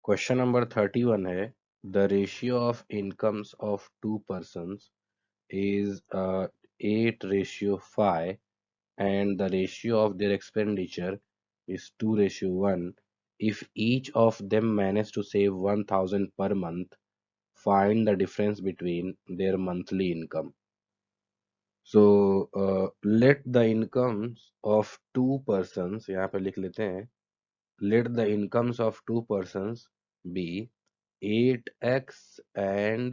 Question number 31 है the ratio of incomes of to persons is 8:5 and the ratio of their expenditure is 2:1. If each of them manage to save 1000 per month, find the difference between their monthly income. So let the incomes of two persons, यहाँ पे लिख लेते हैं, let the incomes of two persons be 8x and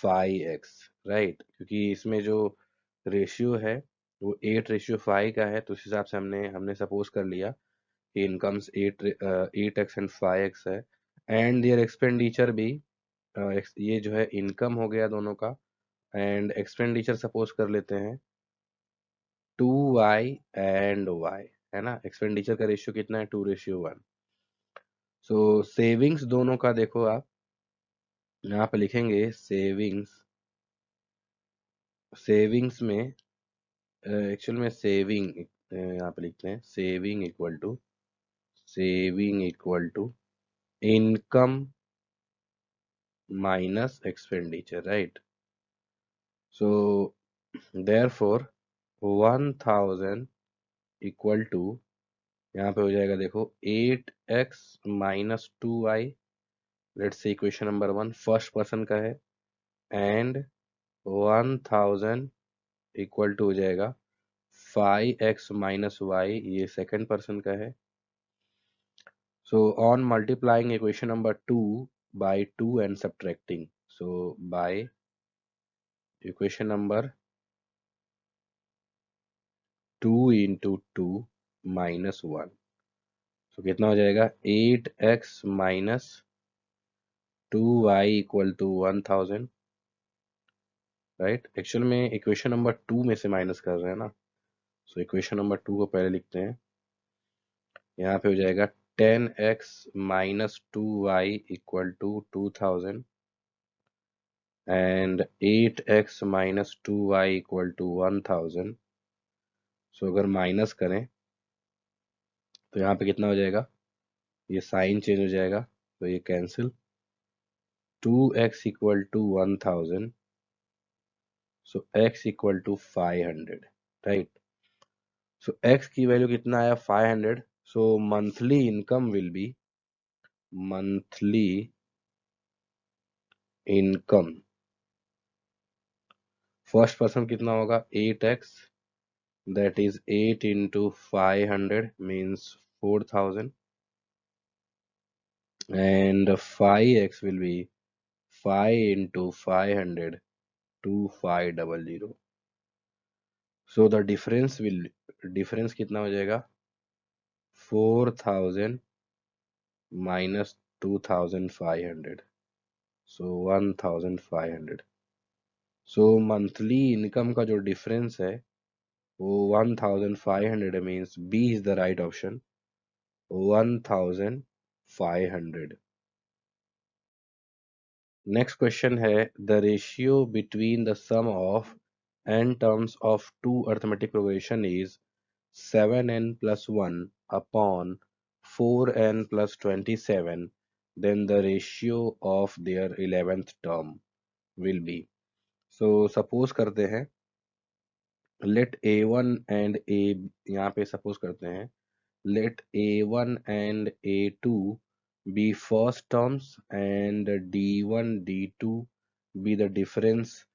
5x, right? क्योंकि इसमें जो ratio है वो 8:5 का है, तो उस हिसाब से हमने सपोज कर लिया कि इनकम्स 8x एंड 5x है, एंड देयर एक्सपेंडिचर भी ये जो है इनकम हो गया दोनों का, एंड एक्सपेंडिचर सपोज कर लेते हैं 2y एंड y, है ना? एक्सपेंडिचर का रेशियो कितना है? 2:1। सो सेविंग्स दोनों का देखो आप यहाँ पे लिखेंगे सेविंग्स में एक्चुअल में सेविंग यहाँ पे लिखते हैं saving equal to income minus expenditure, right? So therefore 1000 equal to यहाँ पे हो जाएगा देखो 8x minus 2y, let's say equation number 1 first person का है, एंड 1000 इक्वल टू हो जाएगा 5x माइनस y, ये सेकंड पर्सन का है. So on multiplying equation number 2 by 2 and subtracting, so by equation number 2 into 2 minus 1, so कितना हो जाएगा 8x minus 2y equal to 1000, right? Actual में इक्वेशन नंबर 2 में से माइनस कर रहे हैं ना, सो इक्वेशन नंबर 2 को पहले लिखते हैं. यहाँ पे हो जाएगा 10x minus 2y equal to 2000 and 8x minus 2y equal to 1000. सो अगर माइनस करें तो यहाँ पे कितना हो जाएगा? ये साइन चेंज हो जाएगा तो ये cancel. 2x equal to 1000, so x equal to 500, right? So x की वैल्यू कितना आया? 500. So monthly income will be first person कितना होगा? 8x, that is 8 into 500 means 4000, and 5x will be 5 into 500, 2500. So the difference कितना हो जाएगा? 4000 minus 2500, so 1500. So monthly income का जो डिफरेंस है वो 1500 means B is the right option, 1500. Next question है the ratio between the sum of n terms of two arithmetic progression is 7n plus 1 upon 4n plus 27, then the ratio of their 11th term will be. So suppose करते हैं let a1 and a, यहाँ पे suppose करते हैं let a1 and a2 be first terms and d1 d2 be the difference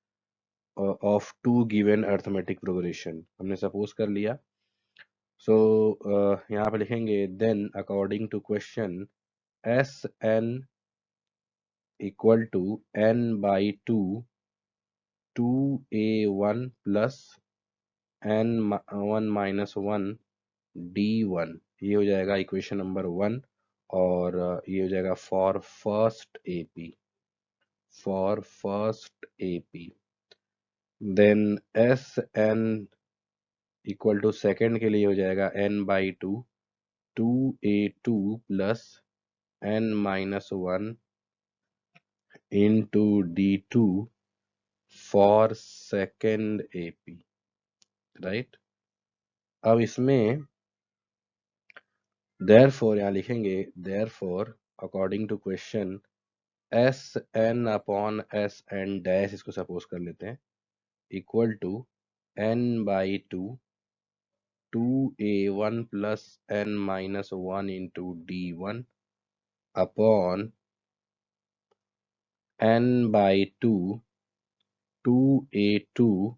of two given arithmetic progression. हमने suppose कर लिया. So यहाँ पे लिखेंगे then according to question Sn equal to n by 2 2a1 plus n1 minus 1 d1, ये हो जाएगा equation number 1, और ये हो जाएगा for first AP. Then S N equal to second के लिए हो जाएगा n by 2 2a2 plus n minus 1 into d2 for second AP, right? अब इसमें therefore यहाँ लिखेंगे therefore according to question S N upon S N dash, इसको suppose कर लेते हैं, equal to n/2 2a1 plus n-1 into d1 upon n/2 2a2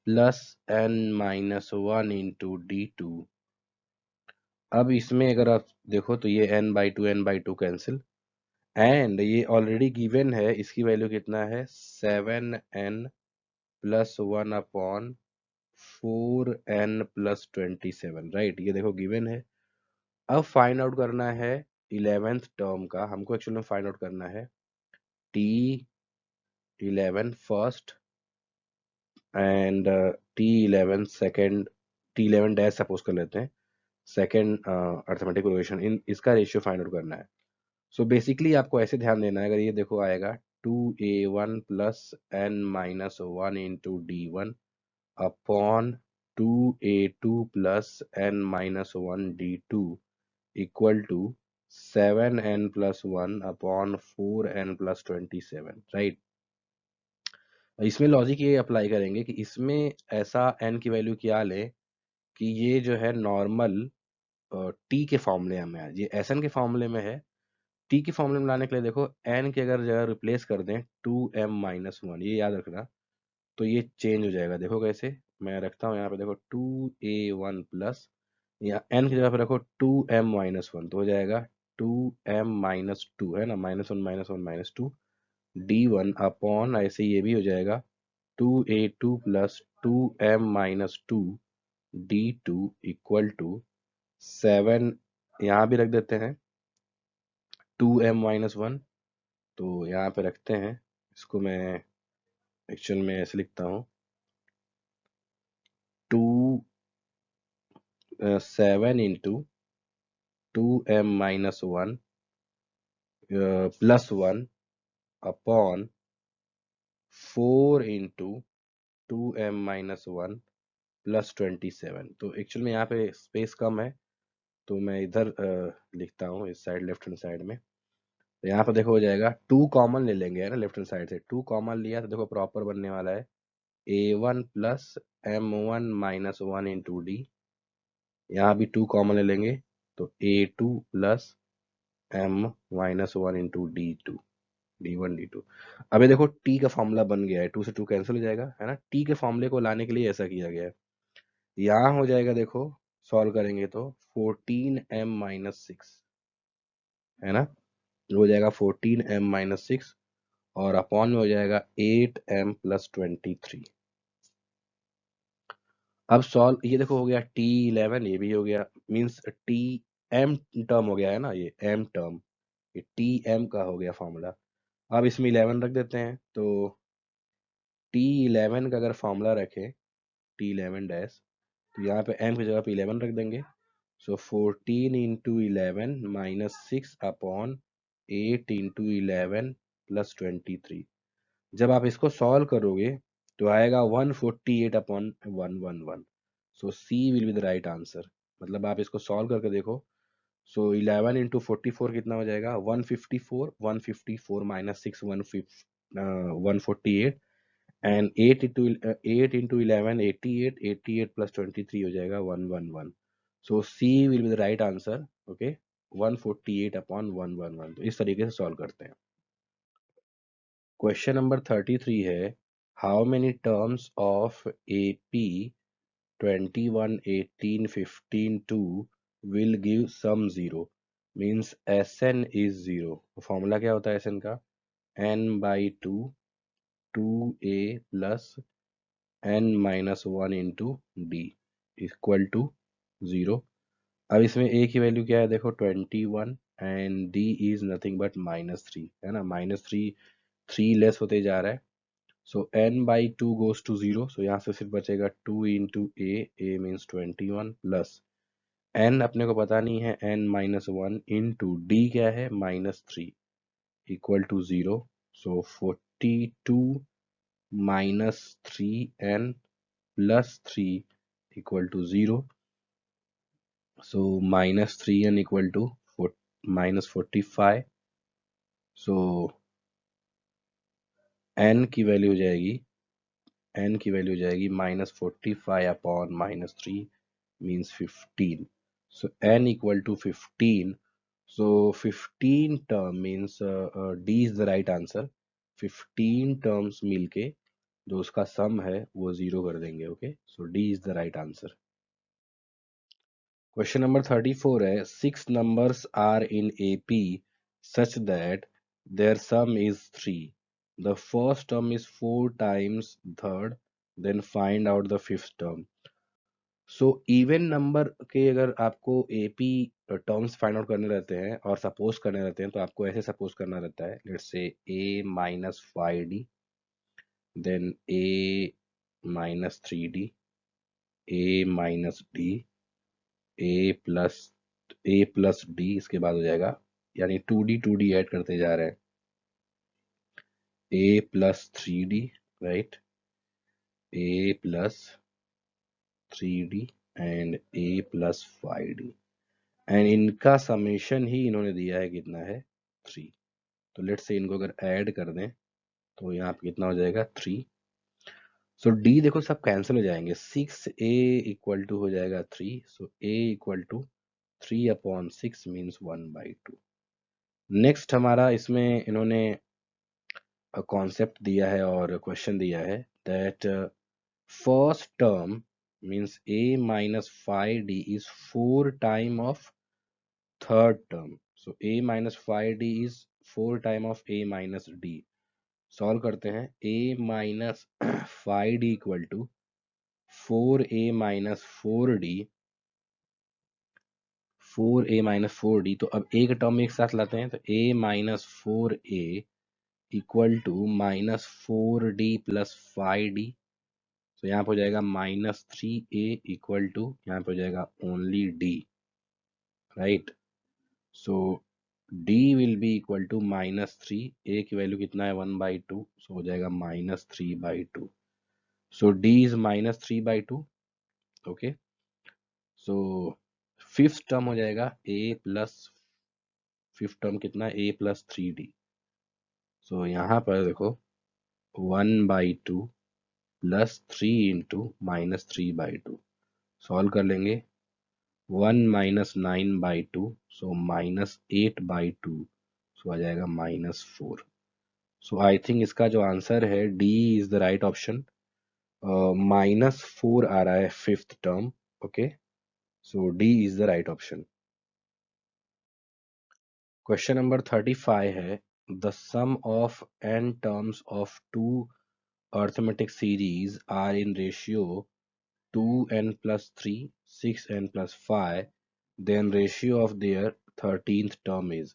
plus n-1 into d2। अब इसमें अगर आप देखो तो ये n/2 कैंसिल, एंड ये ऑलरेडी गिवन है, इसकी वैल्यू कितना है 7n plus 1 upon 4n plus 27, right. ये देखो गिवन है। अब फाइंड आउट करना है 11th टर्म का, हमको एक्चुअली में फाइंड आउट करना है T11 first and T11 second, T11 dash suppose कर लेते हैं, सेकेंड अर्थमेटिक प्रोग्रेशन, इन इसका रेशियो फाइंड आउट करना है। सो बेसिकली आपको ऐसे ध्यान देना है, अगर ये देखो आएगा 2a1 plus n-1 into d1 upon 2a2 plus n-1 d2 equal to 7n plus 1 upon 4n plus 27, right. इसमें लॉजिक ये अप्लाई करेंगे कि इसमें ऐसा n की वैल्यू क्या लें कि ये जो है नॉर्मल t के फॉर्मूले में है, ये एस एन के फॉर्मूले में है। t के फॉर्मूले में लाने के लिए देखो n की अगर जगह रिप्लेस कर दें 2m-1, ये याद रखना, तो ये चेंज हो जाएगा। देखो कैसे, मैं रखता हूँ यहाँ पे, देखो 2a1 प्लस, या n की जगह पे रखो 2m-1, तो हो जाएगा 2m-2, है ना, -1 -1 -1 -2 d1 अपॉन, ऐसे ये भी हो जाएगा 2a2 plus 2m-2 d2 equal to 7, यहाँ भी रख देते हैं 2m-1, तो यहाँ पे रखते हैं, इसको मैं एक्चुअल में ऐसे लिखता हूँ 7 into 2m-1 plus 1 upon 4 into 2m-1 plus 27। तो एक्चुअल में यहाँ पे स्पेस कम है, तो मैं इधर लिखता हूँ, इस साइड लेफ्ट हैंड साइड में। तो यहाँ पे देखो हो जाएगा 2 कॉमन ले लेंगे, है ना, लेफ्ट हैंड साइड से 2 कॉमन लिया तो देखो प्रॉपर बनने वाला है a1 plus m1 - 1 into D, यहाँ भी 2 कॉमन ले लेंगे तो a2 plus m-1 into d2 d1 d2। अब ये देखो t का फॉर्मूला बन गया है, 2 से 2 कैंसिल हो जाएगा, है ना। t के फॉर्मूले को लाने के लिए ऐसा किया गया है। यहाँ हो जाएगा, देखो सॉल्व करेंगे तो 14m-6, है ना, हो जाएगा 14m-6 और अपॉन में हो जाएगा 8m प्लस 23। अब सॉल्व, ये देखो हो गया T11, ये भी हो गया, मीन्स टी एम टर्म हो गया, है ना, ये m टर्म, ये Tm का हो गया फॉर्मूला। अब इसमें 11 रख देते हैं, तो T11 का अगर फॉर्मूला रखें T11 डैश, तो यहाँ पे m की जगह पे 11 रख देंगे। So 14 into 11 -6 upon 8 into 11 plus 23। जब आप इसको सॉल्व करोगे तो आएगा 148 upon 111। So C will be the right answer. मतलब आप इसको सॉल्व करके देखो, सो 11 इंटू 44 कितना हो जाएगा 154, 154 माइनस 6 148, एंड 8 इंटू 11 88, 88 प्लस 23 हो जाएगा 111। So C will be the right answer, okay, 148 upon 111। तो इस तरीके से सॉल्व करते हैं। क्वेश्चन नंबर 33 है, how many terms of AP 21 18 15 2 will give some 0, means Sn is 0। Formula क्या होता है Sn का, n/2 2a plus n-1 into d equal to 0। अब इसमें a की वैल्यू क्या है, देखो 21, and d is nothing but -3, है ना, -3, 3 लेस होते जा रहा है। सो n/2 गोज टू 0, सो यहाँ से सिर्फ बचेगा 2 into a means 21 plus n अपने को पता नहीं है, n-1 इंटू d क्या है -3 equal to 0। So 42 -3n plus 3 equal to 0। So -3n equal to -45, so n की वैल्यू हो जाएगी -45 upon -3 means 15. So n equal to 15. So 15 term means D is the right answer. 15 terms मिलके जो उसका सम है वो 0 कर देंगे. Okay, so D is the right answer. Question number 34 है, 6 numbers are in AP such that their sum is 3. The first term is 4 times third, then find out the fifth term. So even number के अगर आपको AP terms find out करने रहते हैं और suppose करने रहते हैं तो आपको ऐसे सपोज करना रहता है, let's say a minus 5d, then a minus 3d, a minus d, a plus d, इसके बाद हो जाएगा, यानी 2d ऐड करते जा रहे हैं, a plus 3d, right, a plus 3d and a plus 5d, and इनका समेशन ही इन्होंने दिया है कितना है 3. तो लेट्स से इनको अगर ऐड कर दें तो यहाँ पे कितना हो जाएगा 3. सो डी देखो सब कैंसिल हो जाएंगे, 6a इक्वल टू हो जाएगा 3. So a equal to 3/6 means 1/2. Next हमारा इसमें इन्होंने कॉन्सेप्ट दिया है और क्वेश्चन दिया है that first term means a minus 5d is 4 time of third term. So a minus 5d is 4 time of a minus d. Solve करते हैं, a minus 5d equal to 4a minus 4d, 4a minus 4d. तो अब एक term एक साथ लाते हैं, तो a minus 4a equal to minus 4d plus 5d. तो यहाँ पे हो जाएगा -3a इक्वल टू, यहाँ पे हो जाएगा only d, right. So d will be equal to -3, a की वैल्यू कितना है 1/2, सो हो जाएगा -3/2. So d is -3/2. Okay, so fifth term हो जाएगा a प्लस, फिफ्थ टर्म कितना है a प्लस 3d. सो यहाँ पर देखो 1/2 प्लस 3 इंटू -3/2. सॉल्व कर लेंगे, 1 minus 9/2, सो -8/2, सो आ जाएगा -4. सो आई थिंक इसका जो आंसर है D is the right option. -4 आ रहा है फिफ्थ टर्म. Okay, so D is the right option. Question number 35 है, the sum of n terms of two arithmetic series are in ratio 2n plus 3, 6n plus 5, then ratio of their 13th term is.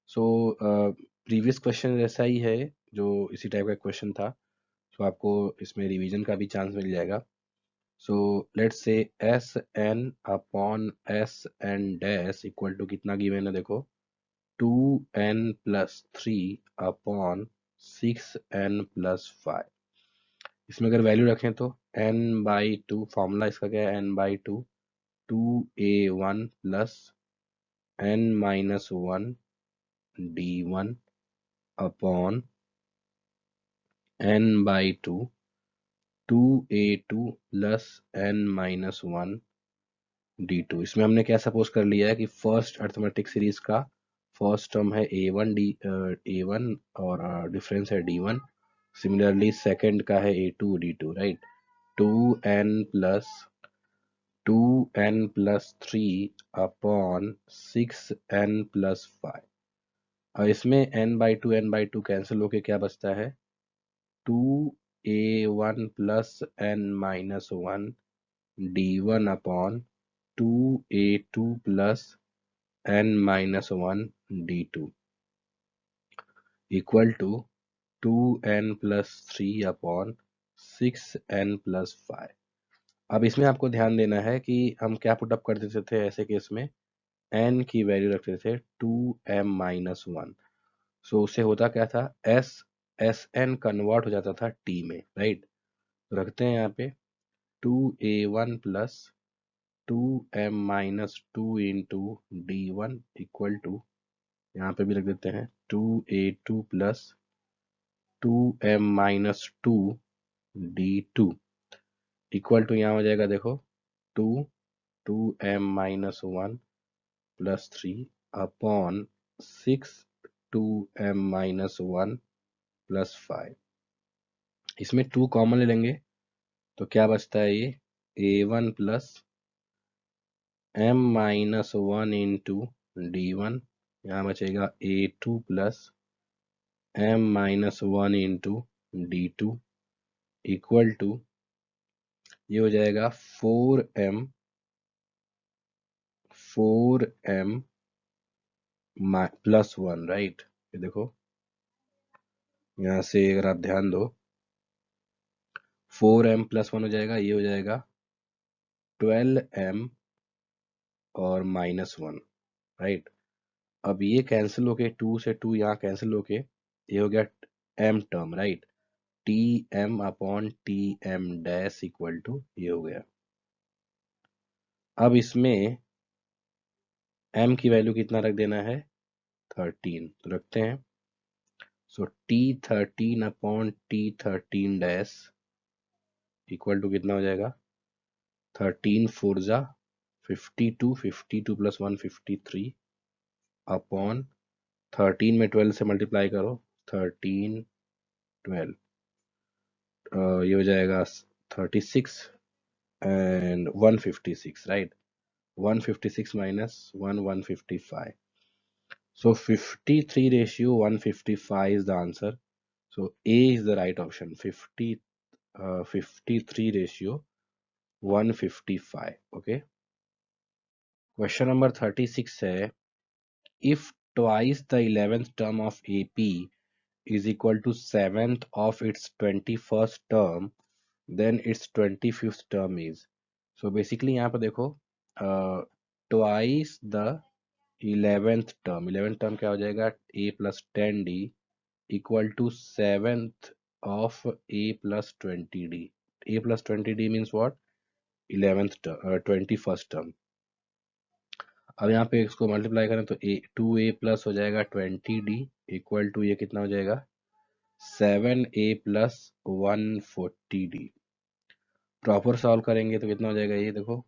So previous question जैसा ही है, जो इसी type का question था, सो आपको इसमें revision का भी चांस मिल जाएगा. So let's say S N upon S N dash equal to कितना गिवन है, देखो 2n plus 3 upon 6n plus 5. इसमें अगर वैल्यू रखें तो n/2, फॉर्मूला इसका क्या है, n/2, 2a1 plus n-1 d1 upon n/2, 2a2 plus n-1 d2. इसमें हमने क्या सपोज कर लिया है कि फर्स्ट अर्थमेटिक सीरीज का फर्स्ट टर्म है a1 और डिफरेंस है d1. सिमिलरली सेकंड का है a2 d2, right. 2n plus 3 upon 6n plus 5. और इसमें n/2 कैंसिल होके क्या बचता है, 2a1 plus n-1 d1 upon 2a2 plus n-1 d2 equal to 2n plus 3 upon 6n plus 5. अब इसमें आपको ध्यान देना है कि हम क्या पुटअप कर देते थे ऐसे केस में, n की वैल्यू रखते थे 2m-1. सो उससे होता क्या था, एस एन कन्वर्ट हो जाता था t में, राइट. तो रखते हैं यहाँ पे 2a1 plus 2m-2 into d1 equal to यहाँ पे भी रख देते हैं 2a2 plus 2m-2 d2 equal to यहाँ हो जाएगा देखो 2m-1 plus 3 upon 6 2m-1 plus 5। इसमें 2 कॉमन ले लेंगे तो क्या बचता है ये a1 plus m-1 into d1। यहाँ बचेगा a2 plus m-1 into d2 equal to ये हो जाएगा 4m प्लस 1, राइट। ये देखो यहाँ से अगर आप ध्यान दो 4m प्लस 1 हो जाएगा, ये हो जाएगा 12m और -1, राइट। अब ये कैंसिल होके 2 से 2 यहाँ कैंसिल होके ये हो गया m term, right. T M upon T M dash equal to ये हो गया। अब इसमें m की वैल्यू कितना रख देना है 13, तो रखते हैं। So T13 upon T13 dash equal to कितना हो जाएगा 13 4 जा 52, 52 प्लस 1 53 अपॉन 13 में 12 से मल्टीप्लाई करो 13 12 ये हो जाएगा 36 and 156, right. 156 minus 1 155, so 53 ratio 155 is the answer. So A is the right option. 53 ratio 155. Okay. Question number 36 है if twice the 11th term of AP is equal to 7th of its 21st term, then its 25th term is. So basically यहाँ पर देखो twice the 11th term क्या हो जाएगा a plus 10d equal to 7th of a plus 20d। a plus 20d means what 11th term 21st term. अब यहाँ पे इसको मल्टीप्लाई करें तो a 2a प्लस हो जाएगा 20d इक्वल टू ये कितना हो जाएगा 7a plus 140d। Proper solve करेंगे तो कितना हो जाएगा ये देखो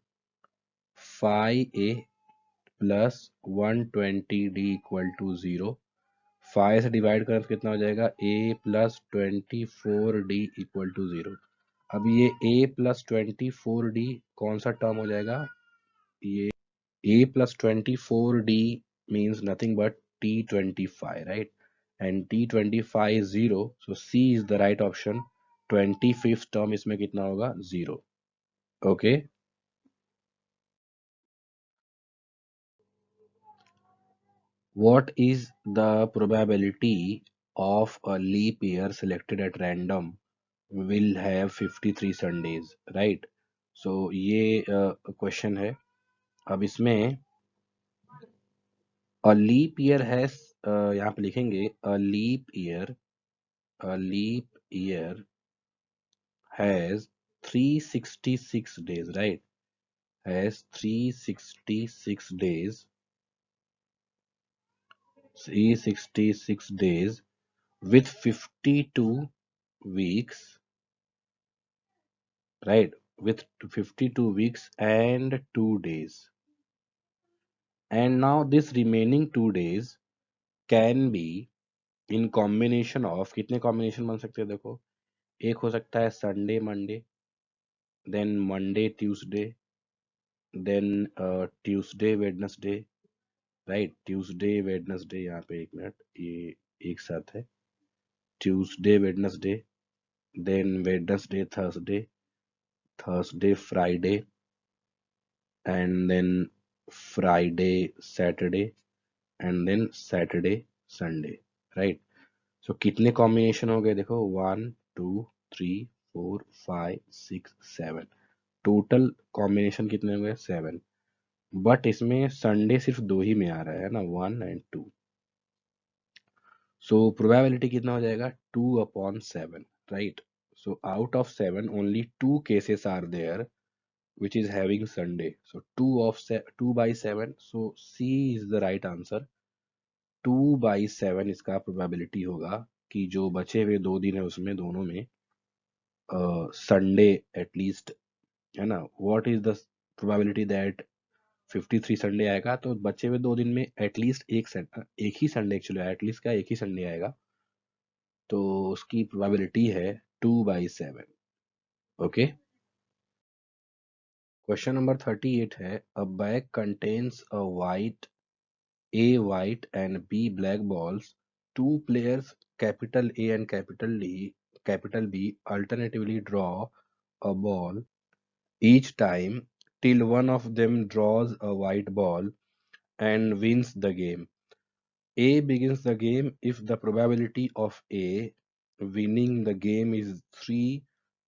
5a plus 120d equal to 0। 5 से डिवाइड करें तो कितना हो जाएगा a plus 24d equal to 0। अब ये a प्लस 24d कौन सा टर्म हो जाएगा ये a plus 24d means nothing but t25, right. And t25 is 0, so c is the right option। 25th term इसमें कितना होगा 0। Okay. What is the probability of a leap year selected at random will have 53 Sundays, right? So ये question है। अब इसमें a leap year has यहाँ पे लिखेंगे a leap year has 366 days, right? Has 366 days, 366 days with 52 weeks, right? With 52 weeks and 2 days. And now this remaining 2 days can be in combination of कितने combination बन सकते हैं देखो एक हो सकता है Sunday Monday then Monday Tuesday then Tuesday Wednesday, right. Tuesday Wednesday यहाँ पे एक मिनट ये एक साथ है Tuesday Wednesday then Wednesday Thursday Thursday Friday and then Friday Saturday and then Saturday Sunday, right. So कितने कॉम्बिनेशन हो गए देखो 1 2 3 4 5 6 7, टोटल कॉम्बिनेशन कितने हो गए 7। बट इसमें संडे सिर्फ 2 ही में आ रहा है ना 1 एंड 2। सो प्रोबेबिलिटी कितना हो जाएगा 2/7, राइट। So out of 7 only 2 cases are there which is having Sunday, so 2 by 7, so C is the right answer। 2/7 इसका प्रोबेबिलिटी होगा कि जो बचे हुए 2 दिन है उसमें दोनों में संडे एटलीस्ट, है ना, what is the probability that 53 Sunday आएगा, तो बचे हुए 2 दिन में एटलीस्ट एक ही संडे, एक्चुअली एटलीस्ट क्या, एक ही संडे आएगा, तो उसकी प्रोबेबिलिटी है 2/7। ओके। क्वेश्चन नंबर 38 है, अ bag contains a white and b black balls. Two players, capital A and capital B, alternatively draw a ball each time till one of them draws a white ball and wins the game. A begins the game if the probability of A winning the game is 3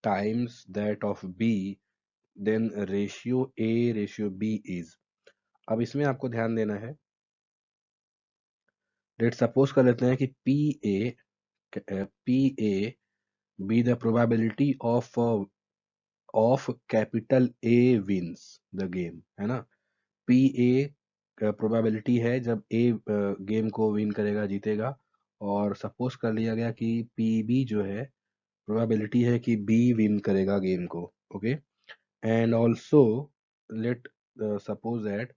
times that of B, then ratio A ratio B is. अब इसमें आपको ध्यान देना है, let suppose कर लेते हैं कि P A be the probability of capital A wins the game, है ना। पी ए प्रोबेबिलिटी है जब ए गेम को विन करेगा, जीतेगा, और सपोज कर लिया गया कि पी बी जो है प्रोबेबिलिटी है कि बी विन करेगा गेम को। Okay. And also let suppose that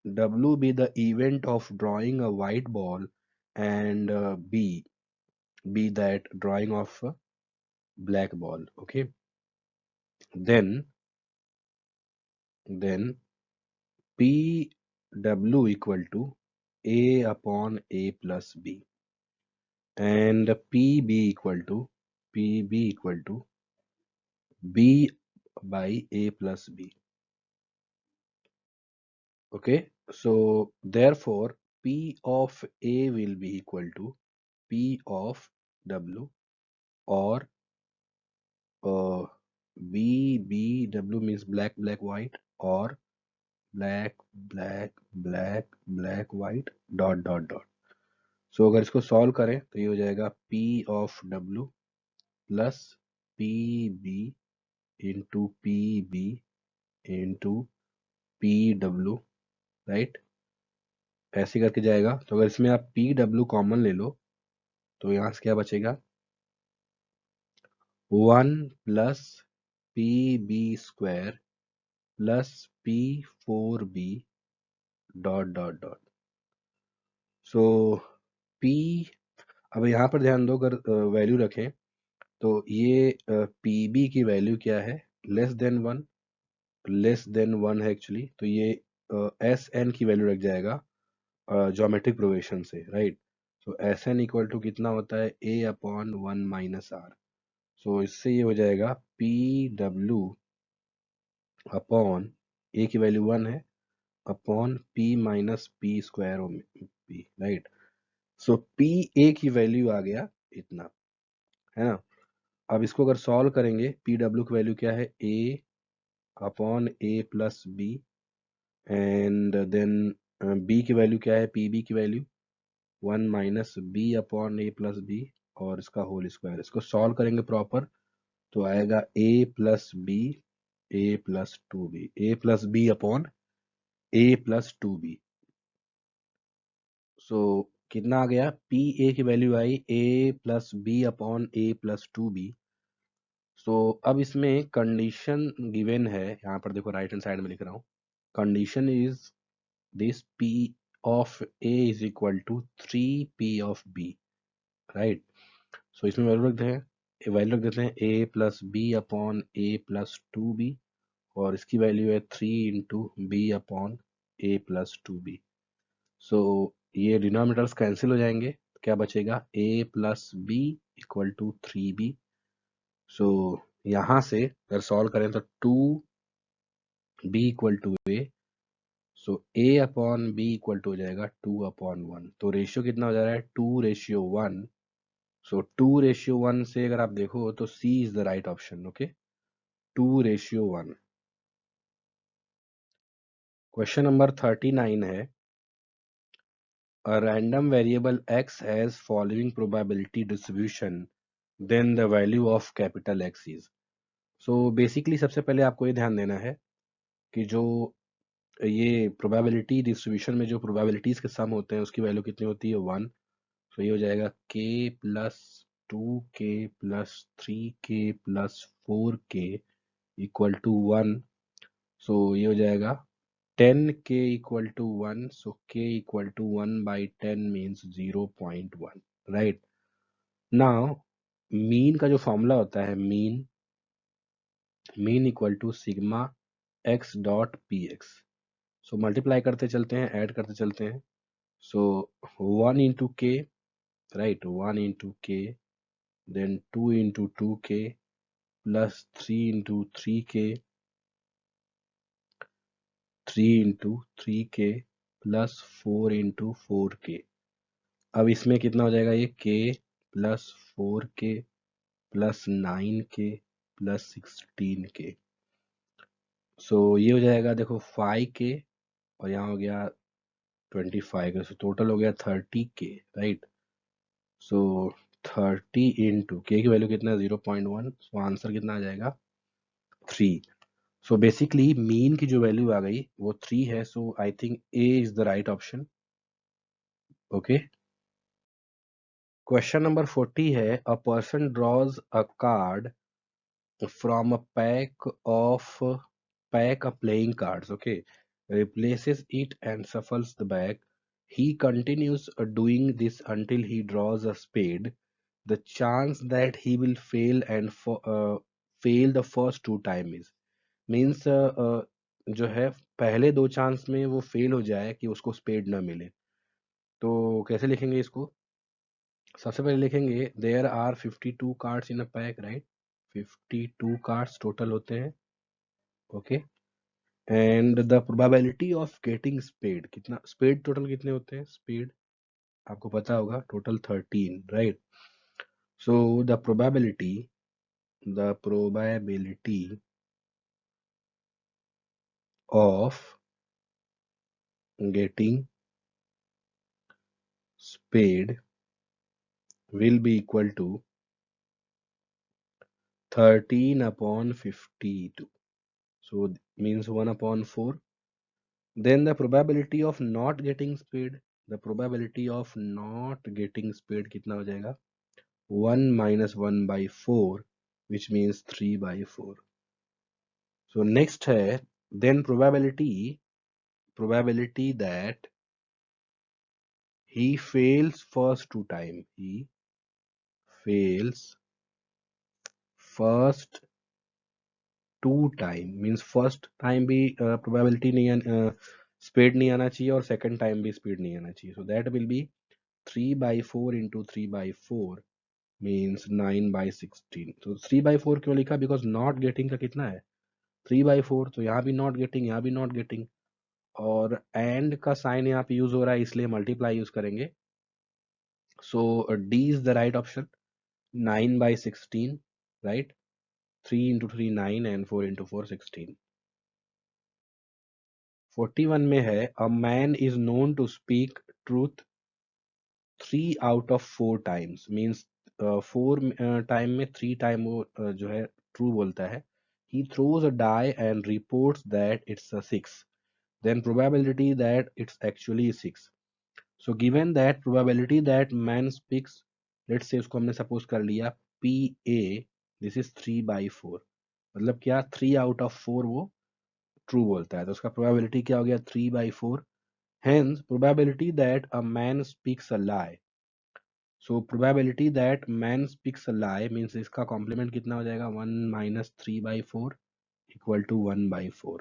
W be the event of drawing a white ball and B be that drawing of a black ball. Okay. Then PW equal to A upon A plus B, and PB equal to B by A plus B. Okay. So therefore P of A will be equal to P of W, or uh, BW means black, black, white, or black, black, black, black, white, dot dot dot. So अगर इसको solve करें तो ये हो जाएगा P of W plus P B into P B into P W, right, ऐसे करके जाएगा। तो अगर इसमें आप पी डब्ल्यू कॉमन ले लो तो यहाँ से क्या बचेगा, 1 plus P B square plus P4B dot dot dot. So P, अब यहाँ पर ध्यान दो, अगर वैल्यू रखें तो ये PB की वैल्यू क्या है, लेस देन वन है एक्चुअली, तो ये SN की वैल्यू रख जाएगा ज्योमेट्रिक प्रोग्रेशन से, right. So SN equal to कितना होता है, A अपॉन 1 - R। सो इससे ये हो जाएगा PW अपॉन A की वैल्यू 1 है, upon P minus P square P, right. So P A की वैल्यू आ गया इतना, है ना। अब इसको अगर सॉल्व करेंगे, पी डब्ल्यू की वैल्यू क्या है, A upon A plus B, and then B की वैल्यू क्या है, पी बी की value 1 - B upon A plus B, और इसका होल स्क्वायर। इसको सॉल्व करेंगे प्रॉपर तो आएगा A plus B, A plus two B, A plus B upon A plus two B. So कितना आ गया, पी ए की वैल्यू आई A plus B upon A plus two B. सो अब इसमें कंडीशन गिवन है, यहाँ पर देखो राइट हैंड साइड में लिख रहा हूँ, condition is this P of A is equal to 3P of B, right. So इसमें वैल्यू रख देते हैं A plus B upon A plus two B, और इसकी वैल्यू है 3 × B upon A plus two B. So ये denominators cancel हो जाएंगे, क्या बचेगा, a plus B equal to 3B। So यहाँ से अगर सॉल्व करें तो 2B equal to A, so A upon B equal to हो जाएगा 2/1। तो रेशियो कितना हो जा रहा है, 2:1। सो 2:1 से अगर आप देखो तो C is the right option. Okay, 2:1। Question number 39 है, a random variable x has following probability distribution, then the value of capital X is। So basically सबसे पहले आपको ये ध्यान देना है कि जो ये प्रोबेबिलिटी डिस्ट्रीब्यूशन में जो प्रोबेबिलिटीज के सम होते हैं उसकी वैल्यू कितनी होती है 1। तो ये हो जाएगा k plus 2k plus 3k plus 4k equal to 1। So ये हो जाएगा 10k equal to 1। So k equal to 1/10 means 0.1, right. Now mean का जो फॉर्मूला होता है, mean equal to sigma x dot P X. So multiply करते चलते हैं, ऐड करते चलते हैं। So 1 into k, right, 1 into k, then 2 into 2k plus 3 into 3k, 3 into 3k plus 4 into 4k। अब इसमें कितना हो जाएगा, ये k plus 4k plus 9k plus 16k। सो ये हो जाएगा, देखो 5k और यहाँ हो गया 25 का, सो टोटल हो गया 30k, राइट। सो 30 इंटू के की वैल्यू कितना है 0.1। सो आंसर कितना आ जाएगा 3। सो बेसिकली मीन की जो वैल्यू आ गई वो 3 है। So I think A is the right option. Okay, question number 40 है, a person draws a card from a pack of playing cards, okay, replaces it and shuffles the back. He continues doing this until he draws a spade. The chance that he will fail the first two time is means जो है पहले दो chance में वो fail हो जाए कि उसको स्पेड ना मिले। तो कैसे लिखेंगे इसको? सबसे पहले लिखेंगे there are 52 cards in a pack, right. 52 cards total होते हैं, okay. And the probability of getting spade, कितना स्पेड टोटल कितने होते हैं? स्पेड आपको पता होगा, total 13, right. So the probability of getting spade will be equal to 13 upon 52. So means 1 upon 4. Then the probability of not getting speed, the probability of not getting speed कितना हो जाएगा? 1 minus 1 by 4, which means 3 by 4. So next है, then probability that he fails first two time. He fails first two time means first time भी probability नहीं, speed नहीं आना चाहिए और सेकंड टाइम भी स्पीड नहीं आना चाहिए। So that will be 3/4 into 3/4 means 9/16। तो 3/4 क्यों लिखा? बिकॉज नॉट गेटिंग का कितना है 3/4, तो यहाँ भी नॉट गेटिंग, यहाँ भी नॉट गेटिंग, और एंड का साइन यहाँ पे यूज हो रहा है इसलिए मल्टीप्लाई यूज करेंगे। So D is the right option, 9/16, right. 3 into 3 9 and 4 into 4 16। 41 में है, a man is known to speak truth 3 out of 4 times, means 4 time में 3 टाइम वो जो है ट्रू बोलता है। He throws a die and reports that it's a 6, then probability that it's actually 6। So given that probability that man speaks, let's say उसको हमने suppose कर लिया पी ए, दिस इज 3/4, मतलब क्या 3 out of 4 वो true बोलता है, तो उसका प्रोबेबिलिटी क्या हो गया 3/4। Hence, probability that a man speaks a lie. So, probability that man speaks a lie means इसका complement कितना हो जाएगा 1 minus 3/4 equal to 1/4.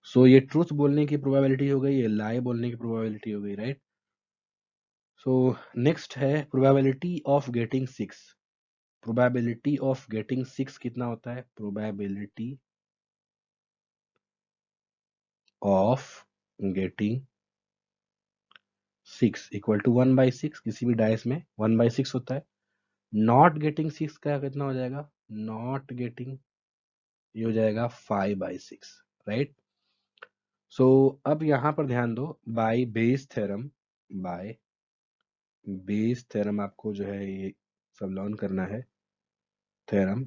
So, ये truth बोलने की probability हो गई, ये lie बोलने की probability हो गई, right? So, next है probability of getting 6. Probability of getting 6 कितना होता है? Probability of getting 6 equal to 1/6, किसी भी डाइस में 1/6 होता है। नॉट गेटिंग 6 का कितना हो जाएगा? नॉट गेटिंग ये हो जाएगा 5/6, राइट। सो अब यहां पर ध्यान दो, बाय बेस थ्योरम आपको जो है ये सब लर्न करना है। Theorem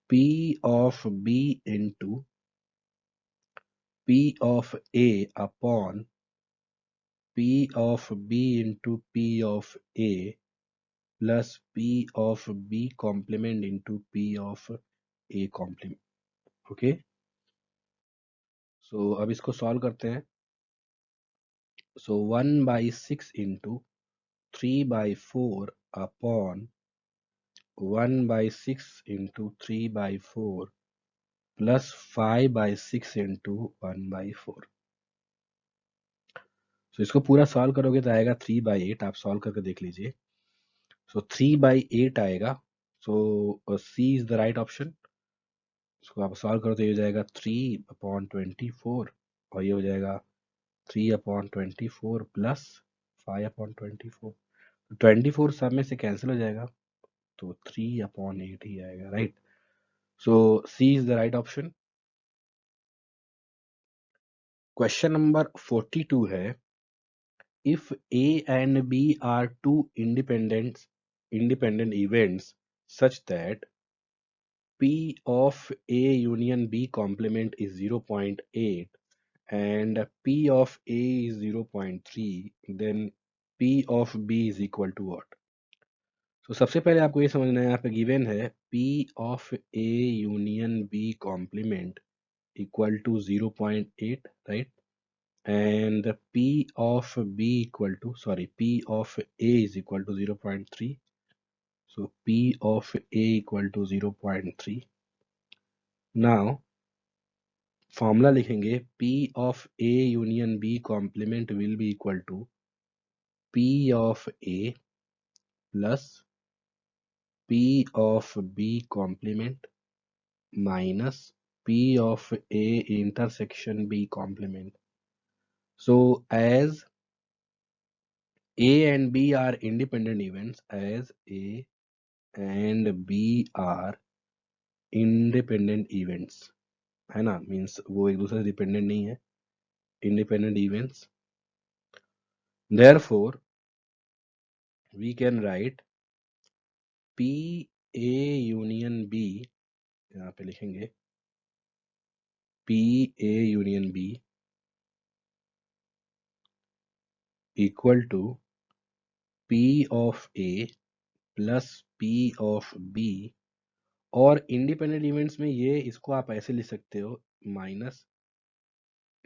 P of B into P of A upon P of B into P of A plus P of B complement into P of A complement. Okay, so अब इसको solve करते हैं. सो 1/6 into 3/4 upon 1/6 into 3/4 plus 5/6 into 1/4. सो इसको पूरा solve करोगे तो आएगा 3/8. आप सॉल्व करके देख लीजिए. सो 3/8 आएगा. सो C is the right option. इसको आप सॉल्व करो तो ये हो जाएगा 3/24 और ये हो जाएगा 3/24 प्लस 5/24. 24 सब में से कैंसिल हो जाएगा तो 3/8 ही आएगा. Right. So C is the right option. Question number 42 है, if A and B are two independent events such that P of A union B complement is 0.8 and P of A is 0.3, then P of B is equal to what? तो सबसे पहले आपको ये समझना है, यहाँ पे गिवन है P of A union B complement equal to 0.8, right? And P of B equal to, P of A is equal to 0.3. So P of A equal to 0.3. Now formula लिखेंगे P of A union B complement will be equal to P of A plus P of B complement minus P of A intersection B complement. So as A and B are independent events, as A and B are independent events, है ना, means वो एक दूसरे से dependent नहीं है, independent events. Therefore we can write P A union B, यहाँ पे लिखेंगे P A union B equal to P of A plus P of B, और इंडिपेंडेंट इवेंट्स में ये इसको आप ऐसे लिख सकते हो minus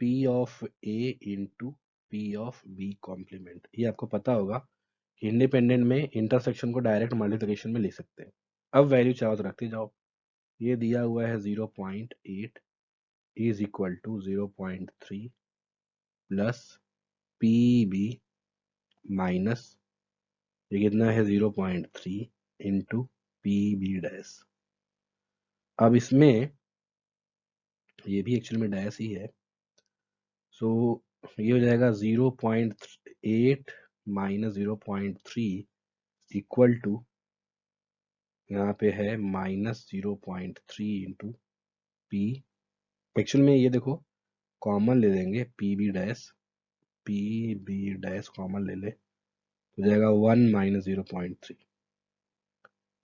P of A into P of B complement. ये आपको पता होगा कि इंडिपेंडेंट में इंटरसेक्शन को डायरेक्ट मल्टीप्लिकेशन में लिख सकते हैं. अब वैल्यू चाहो तो रखते जाओ. ये दिया हुआ है 0.8 is equal to 0.3 plus PB minus ये कितना है 0.3 इंटू PB डैश. अब इसमें ये भी एक्चुअल में डैश ही है. सो ये हो जाएगा 0.8 माइनस 0.3 इक्वल टू यहाँ पे है माइनस 0.3 इंटू पी. एक्चुअल में ये देखो कॉमन ले लेंगे PB डैश कॉमन ले ले तो जाएगा 1 minus 0.3.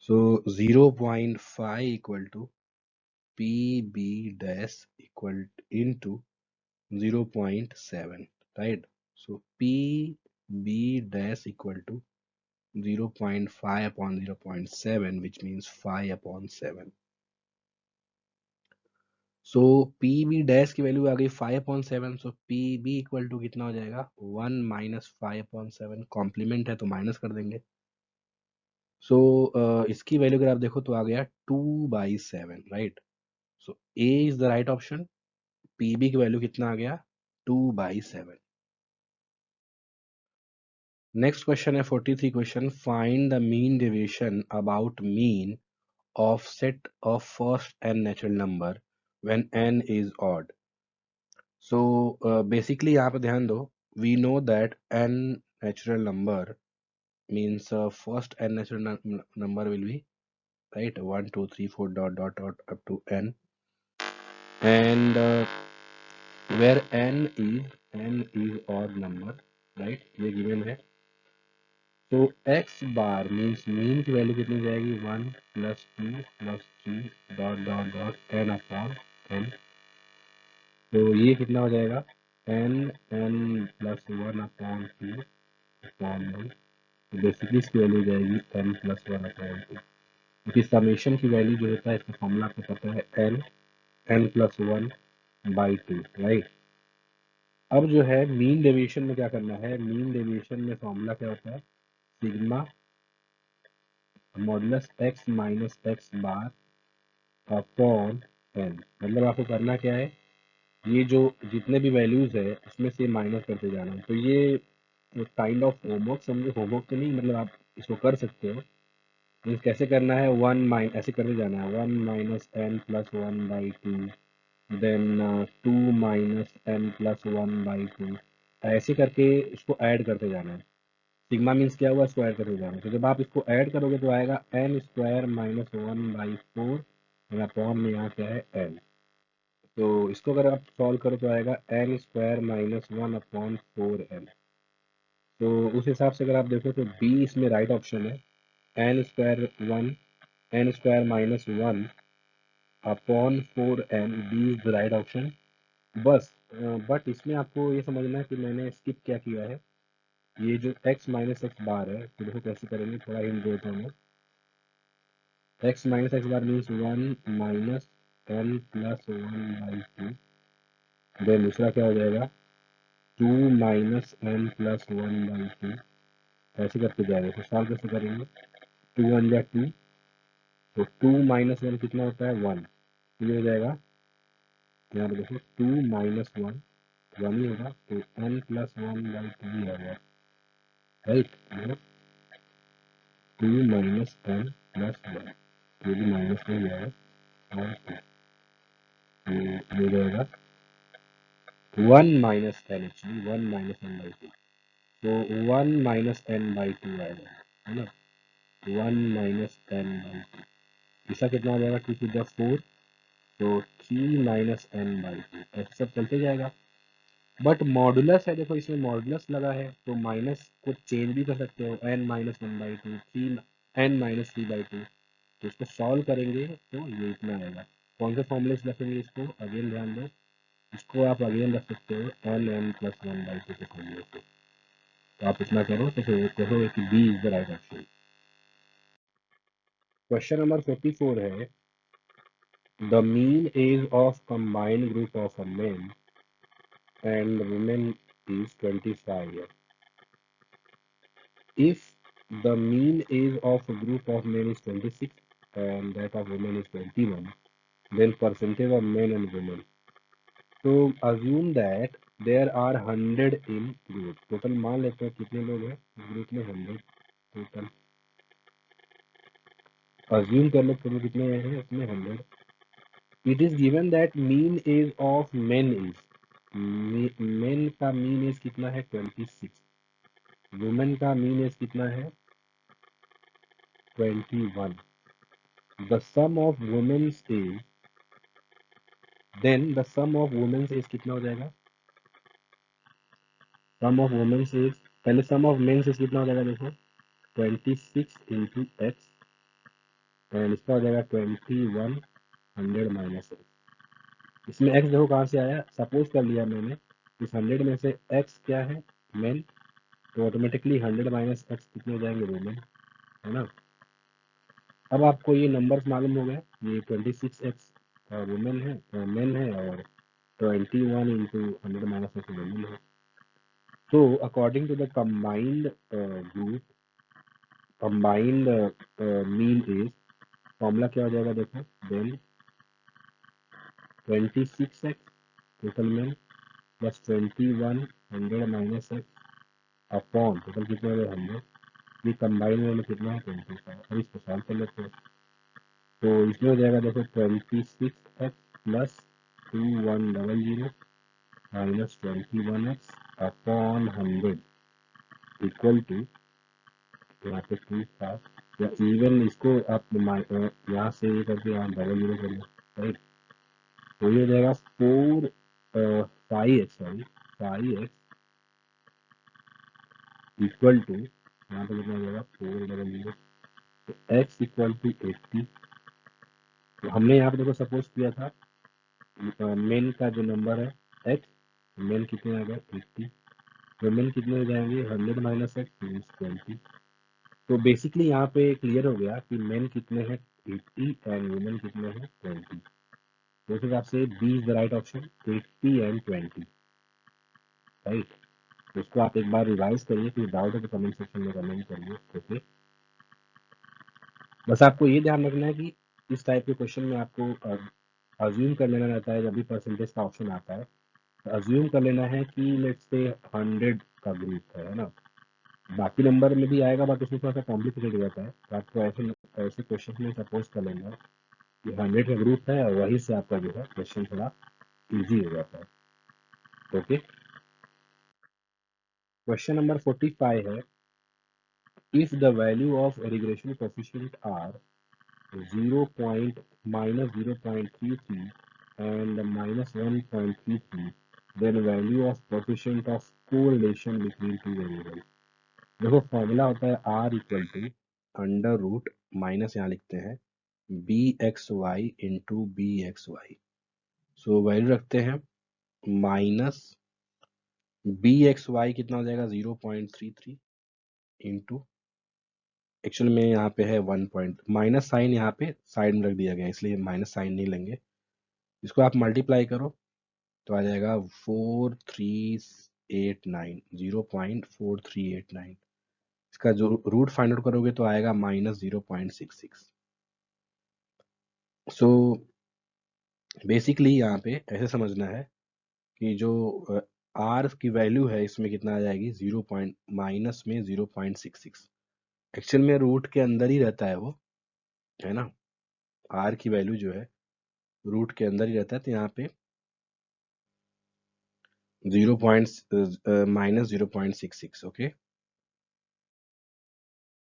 So 0.5 equal to PB dash equal to 0.7, right? So PB dash equal to 0.5 upon 0.7, which means 5 upon 7. So PB dash की वैल्यू आ गई 5 upon 7. So PB equal to कितना हो जाएगा 1 minus 5 upon 7. कॉम्प्लीमेंट है तो माइनस कर देंगे. So इसकी वैल्यू अगर आप देखो तो आ गया 2/7, right? So A is the right option. PB की वैल्यू कितना आ गया 2/7. नेक्स्ट क्वेश्चन है 43 question. Find the mean deviation about mean of set of first N natural number when n is odd. So basically यहाँ पे ध्यान दो, we know that n natural number means first n natural number will be right 1 2 3 4 dot dot dot up to n, and where n is odd number, राइट, ये given है. तो x बार means mean की value कितनी जाएगी 1 plus 2 plus 3 dot dot dot n upon n. तो ये कितना हो जाएगा, n+1/2 अपॉन में, बेसिकली इसकी वैल्यू हो जाएगी n+1/2, क्योंकि समेशन की वैल्यू जो होता है इसका फॉर्मूला आपको पता है n+1/2, राइट। अब जो है मीन डेविएशन में क्या करना है, मीन डेविएशन में फॉर्मूला क्या होता है, sigma modulus x minus X bar upon n। मतलब आपको करना क्या है, ये जो जितने भी वैल्यूज है उसमें से माइनस करते जाना है। तो ये काइंड ऑफ होमवर्क समझो, होमवर्क तो नहीं, मतलब आप इसको कर सकते हो। मीन्स कैसे करना है, ऐसे करते जाना है, 1 - n+1/2, देन 2 - n+1/2, ऐसे करके इसको ऐड करते जाना है। सिग्मा मीन्स क्या हुआ, इसको ऐड करते जाना है। तो जब आप इसको ऐड करोगे तो आएगा n² - 1/4, और अपॉन में यहाँ क्या है n। तो इसको अगर आप सॉल्व करो तो आएगा n² - 1/4n। तो उस हिसाब से अगर आप देखो तो बी इसमें राइट ऑप्शन है, n²1 B is the right option. बस बट इसमें आपको ये समझना है कि मैंने स्किप क्या किया है, ये जो x माइनस एक्स बार है, तो देखो कैसे करेंगे, थोड़ा हिंट देता हूँ मैं। x minus X bar means 1 - n+1/2, then दूसरा क्या हो जाएगा, 2 - n+1/2, ऐसे करके जाएगा। तो सॉल्व कैसे करेंगे, 2 × 2, तो 2 - 1 कितना होता है, 1। ये हो जाएगा, यहाँ पे देखो 2 - 1 1 ही होगा, तो n+1/2 ही होगा, राइट। 2 - n+1, ये भी माइनस में ही आएगा, और तो ये रहेगा 1 - n, एक्चुअली 1 - n/2, तो 1 - n/2 आएगा, है ना, 1 - n/2। इसका कितना हो जाएगा, 2 × 4, तो 3 - n/2, ऐसे सब चलते जाएगा। बट मॉडुलस है, देखो इसमें मॉडुलस लगा है, तो माइनस को चेंज भी कर सकते हो, n - 1/2, 3 तो इसको सॉल्व करेंगे तो ये इतना आएगा। कौन से फॉर्मूले से रखेंगे इसको, अगेन ध्यान दो, इसको आप अगेन रख सकते हो n+1/2 के फॉर्मूले से। तो आप इतना करो तो फिर कहो कि B is the right option. Question number 44 है, the mean age of combined group of men and women is 25 years. If the mean age of a group of men is 26 and that of women is 21, then percentage of men and women. So assume that there are 100 in group. Total मान लेते हैं कितने लोग हैं group में, 100 total. Assume कर लो total कितने हैं इसमें, 100। It is given that mean age of men is, men का मीन एज कितना है 26, वुमेन का मीन एज कितना है 21। The sum of women's age, then the sum of women's age कितना हो जाएगा, सम ऑफ वुमेन्स एज, पहले सम ऑफ मेन्स एज कितना हो जाएगा देखो, 26 इंटू एक्स, एंड इसका हो जाएगा 21 100 माइनस एक्स। इसमें एक्स देखो कहाँ से आया, सपोज कर लिया मैंने इस 100 में से एक्स क्या है, मेन, तो ऑटोमेटिकली 100 माइनस एक्स कितने हो जाएंगे, वुमेन, है ना। अब आपको ये नंबर्स मालूम हो गए, ये 26x वुमेन है, मेन है, और 21 इंटू 100 माइनस एक्स वुमेन है। तो according to the combined group, combined mean age, formula क्या हो जाएगा देखो, then 26x total men plus 21 100 minus X upon total कितना है 100, ये कंबाइंड में कितना है 25। अब इसको सॉल्व कर लेते हैं, तो इसमें हो जाएगा देखो 26x plus 2100 minus 21x upon 100 equal to, यहाँ पे 2 था, या इवन इसको आप यहाँ से ये करके यहाँ डबल जीरो कर लो, राइट। तो ये हो जाएगा 5x, sorry 5x equal to, यहाँ पे कितना हो जाएगा 400, तो x इक्वल टू 80। तो हमने यहाँ पे देखो सपोज किया था मेन का जो नंबर है एक्स, मेन कितने आ गए 80, वुमेन कितने हो जाएंगे 100 माइनस एक्स मीन्स 20। तो बेसिकली यहाँ पे क्लियर हो गया कि मेन कितने हैं 80 एंड वुमेन कितने हैं 20। तो उस हिसाब से B is the right option, 80 and 20, right. तो उसको आप एक बार रिवाइज करिए, फिर डाउट है तो कमेंट सेक्शन में कमेंट करिए, ओके। बस आपको ये ध्यान रखना है कि इस टाइप के क्वेश्चन में आपको अज्यूम कर लेना रहता है। जब भी परसेंटेज का ऑप्शन आता है तो अज्यूम कर लेना है कि लेट्स से 100 का ग्रुप है ना। बाकी नंबर में भी आएगा बट उसमें थोड़ा सा कॉम्प्लिकेटेड हो जाता है, तो आपको ऐसे ऐसे क्वेश्चन में सपोज कर लेना है कि 100 का ग्रुप है और वहीं से आपका जो है क्वेश्चन थोड़ा इजी हो जाता है, ओके। क्वेश्चन नंबर 45 है, if the value of regression coefficient are 0 point minus 0.33 and minus 1.33, then value of coefficient of correlation between two variables। देखो फॉर्मूला होता है R equal to under root minus यहाँ लिखते हैं B X Y into B X Y. So value रखते हैं minus B X Y कितना हो जाएगा 0.33 इंटू, एक्चुअल में यहाँ पे है 1 पॉइंट, माइनस साइन यहाँ पे साइड में रख दिया गया इसलिए माइनस साइन नहीं लेंगे। इसको आप मल्टीप्लाई करो तो आ जाएगा 4389, 0.4389। इसका जो रूट फाइंड आउट करोगे तो आएगा माइनस 0.66। सो बेसिकली यहाँ पे ऐसे समझना है कि जो आर की वैल्यू है इसमें कितना आ जाएगी 0 पॉइंट माइनस में 0.66। एक्चुअल में रूट के अंदर ही रहता है वो, है ना। आर की वैल्यू जो है रूट के अंदर ही रहता है, तो यहाँ पे 0 माइनस 0.66, ओके।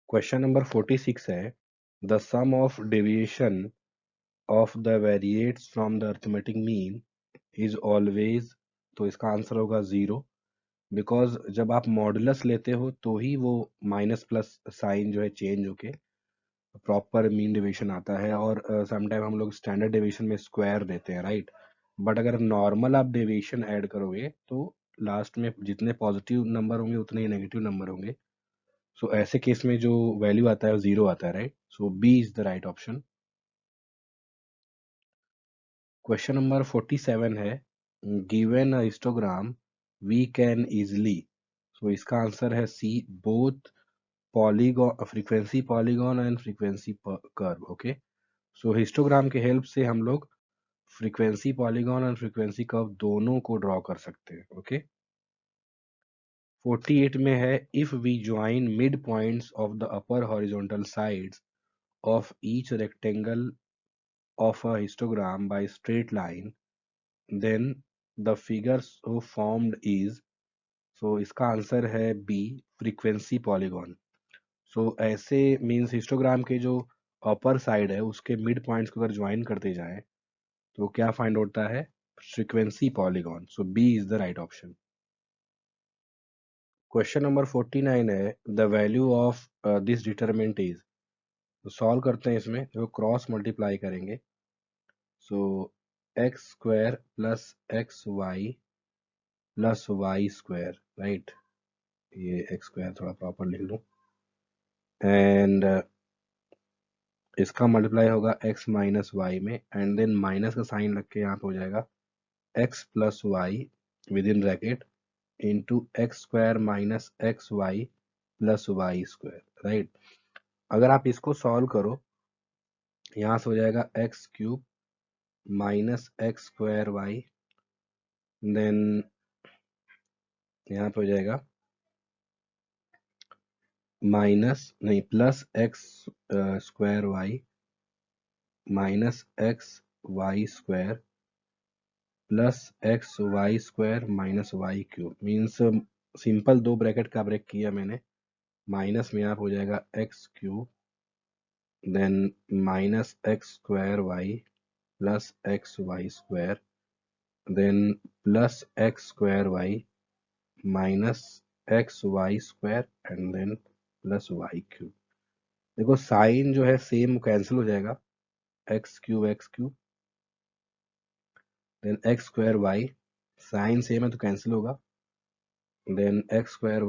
क्वेश्चन नंबर 46 है, the sum of deviation of the variates from the arithmetic mean is always, तो इसका आंसर होगा 0, बिकॉज जब आप मॉडुलस लेते हो तो ही वो माइनस प्लस साइन जो है चेंज होके प्रॉपर मीन डेविएशन आता है। और समटाइम हम लोग स्टैंडर्ड डेविएशन में स्क्वायर देते हैं, राइट। बट अगर नॉर्मल आप डेविएशन ऐड करोगे तो लास्ट में जितने पॉजिटिव नंबर होंगे उतने ही नेगेटिव नंबर होंगे। सो ऐसे केस में जो वैल्यू आता है वो 0 आता है, right. So B is the right option. Question number 47 है, given a histogram we can easily, so इसका आंसर है C, both polygon frequency polygon and frequency curve, okay. So histogram के हेल्प से हम लोग फ्रीक्वेंसी पॉलीगॉन और frequency curve दोनों को ड्रॉ कर सकते हैं, ओके। 48 में है, if we join mid points of the upper horizontal sides of each rectangle of a histogram by straight line, then the figure so formed is, so इसका answer है B, frequency polygon. सो ऐसे means histogram के जो upper side है उसके mid points को अगर join करते जाएं तो क्या फाइंड होता है frequency polygon. So B is the right option. Question number 49 है, the value of this determinant is, तो सॉल्व करते हैं इसमें, जो क्रॉस मल्टीप्लाई करेंगे। So X square plus x Y plus Y square, right. ये एक्स स्क्वायर थोड़ा proper लिख लूँ, एंड इसका मल्टीप्लाई होगा एक्स माइनस वाई में, एंड देन माइनस का साइन रख के यहाँ पे हो जाएगा X plus Y with in bracket into x square minus x Y plus Y square, right. अगर आप इसको सॉल्व करो यहाँ से हो जाएगा x cube minus x square y, then यहाँ पे हो जाएगा माइनस नहीं plus x square y minus x y square plus x y square minus y cube, means simple दो ब्रैकेट का ब्रेक किया मैंने। माइनस में आप हो जाएगा x cube, then minus x square y plus x y square, then plus x square y minus x y square, and then plus y cube. देखो sign जो है सेम कैंसिल हो जाएगा, x cube then x square y, sign same है तो cancel होगा, then x square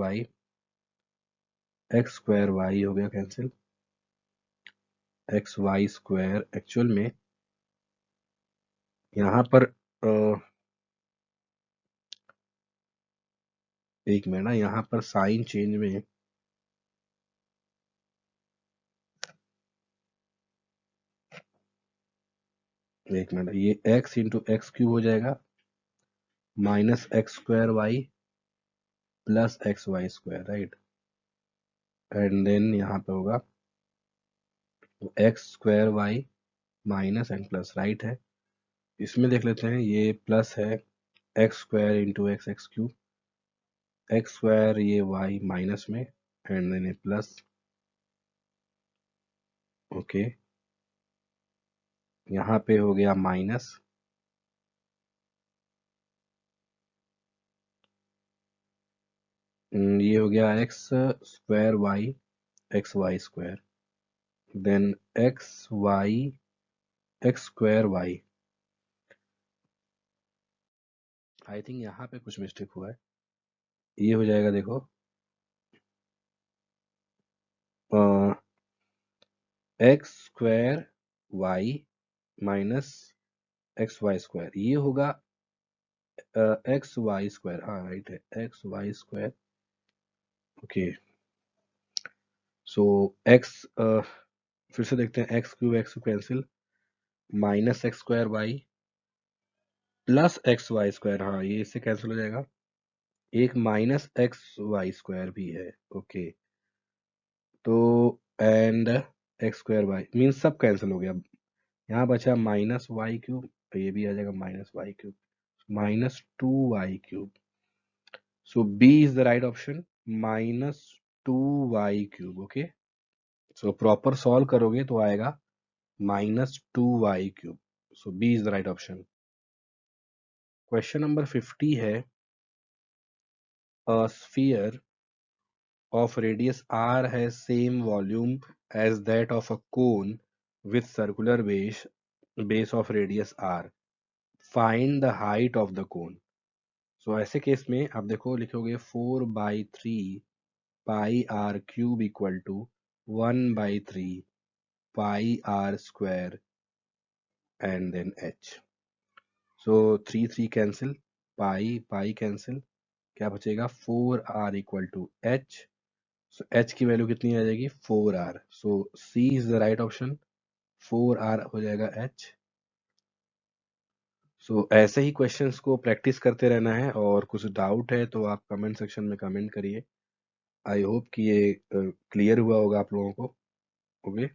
y हो गया cancel, x y square actual में यहाँ पर एक मिनट ना, यहाँ पर साइन चेंज में एक मिनट, ये x इंटू एक्स क्यूब हो जाएगा minus x square y plus x y square, right. And then यहाँ पे होगा x square y minus and plus, right है। इसमें देख लेते हैं, ये प्लस है x square into x x cube, x square ये वाई माइनस में, एंड देन ये प्लस, ओके। यहाँ पे हो गया माइनस, ये हो गया x square y x y square, then x square y. I think यहाँ पे कुछ मिस्टेक हुआ है, ये हो जाएगा देखो x square y minus x y square, ये होगा एक्स वाई स्क्वायर, हाँ राइट है, x y square, okay. So x, फिर से देखते हैं, x cube x cancel, minus x square y plus x y square, हाँ ये इससे कैंसिल हो जाएगा, एक माइनस एक्स वाई स्क्वायर भी है, ओके। तो and x square y means सब कैंसिल हो गया, यहाँ बचा माइनस वाई क्यूब, ये भी आ जाएगा minus y cube, minus two y cube. So B is the right option, minus two y cube, okay. So proper solve करोगे तो आएगा minus two y cube, so B is the right option. Question number 50 है, a sphere of radius r has same volume as that of a cone with circular base of radius r, find the height of the cone। सो ऐसे case में आप देखो, लिखोगे 4/3 pi R cube equal to 1/3 pi R square and then H. So 3 cancel, pi pi cancel, क्या बचेगा 4r equal to H. सो H की value कितनी आ जाएगी 4r, so C is the right option, 4r हो जाएगा एच। सो ऐसे ही क्वेश्चंस को प्रैक्टिस करते रहना है, और कुछ डाउट है तो आप कमेंट सेक्शन में कमेंट करिए। आई होप कि ये क्लियर हुआ होगा आप लोगों को, ओके।